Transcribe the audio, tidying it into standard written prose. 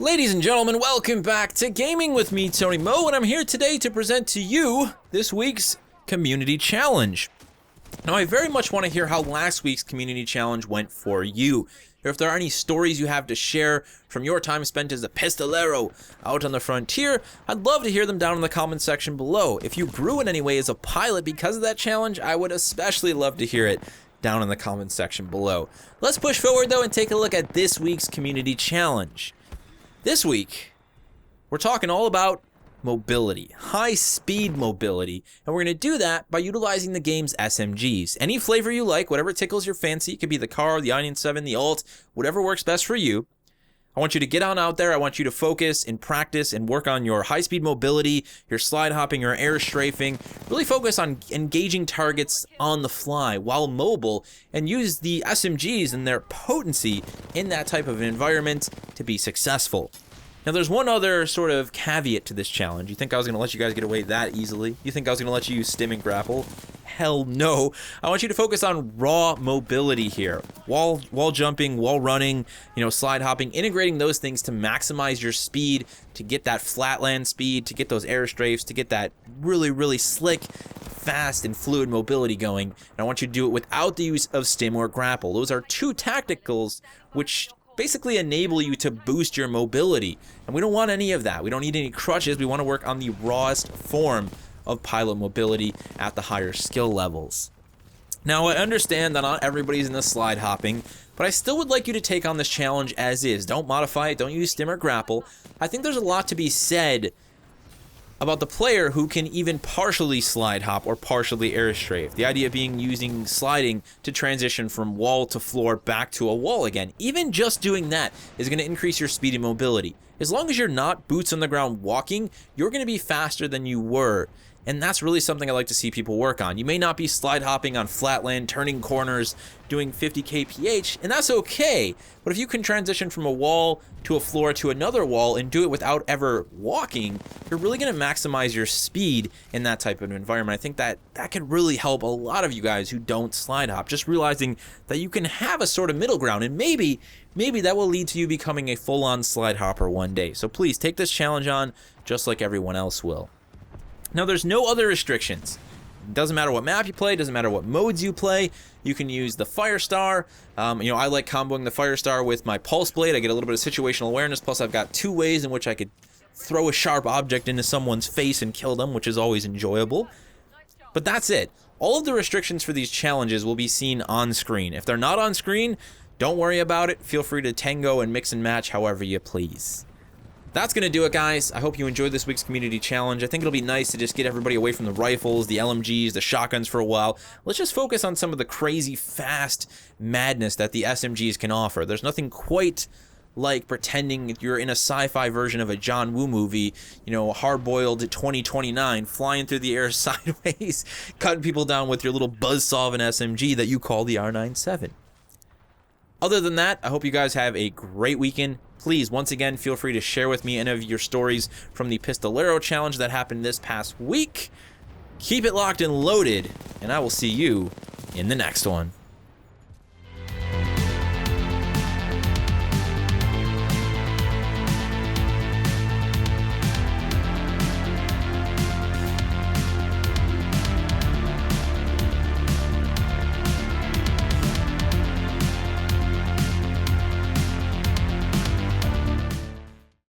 Ladies and gentlemen, welcome back to Gaming with me, Tony Mo, and I'm here today to present to you this week's Community Challenge. Now, I very much want to hear how last week's Community Challenge went for you. Or if there are any stories you have to share from your time spent as a pistolero out on the frontier, I'd love to hear them down in the comment section below. If you grew in any way as a pilot because of that challenge, I would especially love to hear it down in the comment section below. Let's push forward, though, and take a look at this week's Community Challenge. This week, we're talking all about mobility, high-speed mobility, and we're going to do that by utilizing the game's SMGs. Any flavor you like, whatever tickles your fancy, it could be the car, the Onion 7, the Alt, whatever works best for you. I want you to get on out there. I want you to focus and practice and work on your high-speed mobility, your slide hopping, your air strafing. Really focus on engaging targets on the fly while mobile and use the SMGs and their potency in that type of environment to be successful. Now, there's one other sort of caveat to this challenge. You think I was going to let you guys get away that easily? You think I was going to let you use stim and grapple? Hell no. I want you to focus on raw mobility here. Wall jumping, wall running, slide hopping, integrating those things to maximize your speed, to get that flatland speed, to get those air strafes, to get that really, really slick, fast, and fluid mobility going. And I want you to do it without the use of stim or grapple. Those are two tacticals which basically enable you to boost your mobility. And we don't want any of that. We don't need any crutches. We want to work on the rawest form of pilot mobility at the higher skill levels. Now, I understand that not everybody's in the slide hopping, but I still would like you to take on this challenge as is. Don't modify it. Don't use stim or grapple. I think there's a lot to be said about the player who can even partially slide hop or partially air strafe. The idea being using sliding to transition from wall to floor back to a wall again. Even just doing that is going to increase your speed and mobility. As long as you're not boots on the ground walking, you're going to be faster than you were. And that's really something I like to see people work on. You may not be slide hopping on flatland, turning corners, doing 50 kph, and that's okay. But if you can transition from a wall to a floor to another wall and do it without ever walking, you're really going to maximize your speed in that type of environment. I think that could really help a lot of you guys who don't slide hop, just realizing that you can have a sort of middle ground, and maybe that will lead to you becoming a full-on slide hopper one day. So please take this challenge on just like everyone else will. Now, there's no other restrictions. It doesn't matter what map you play, doesn't matter what modes you play. You can use the Firestar. I like comboing the Firestar with my Pulse Blade. I get a little bit of situational awareness, plus I've got two ways in which I could throw a sharp object into someone's face and kill them, which is always enjoyable. But that's it. All of the restrictions for these challenges will be seen on screen. If they're not on screen, don't worry about it. Feel free to tango and mix and match however you please. That's going to do it, guys. I hope you enjoyed this week's Community Challenge. I think it'll be nice to just get everybody away from the rifles, the LMGs, the shotguns for a while. Let's just focus on some of the crazy, fast madness that the SMGs can offer. There's nothing quite like pretending you're in a sci-fi version of a John Woo movie, hard-boiled 2029, flying through the air sideways, cutting people down with your little buzzsaw of an SMG that you call the R97. Other than that, I hope you guys have a great weekend. Please, once again, feel free to share with me any of your stories from the Pistolero Challenge that happened this past week. Keep it locked and loaded, and I will see you in the next one.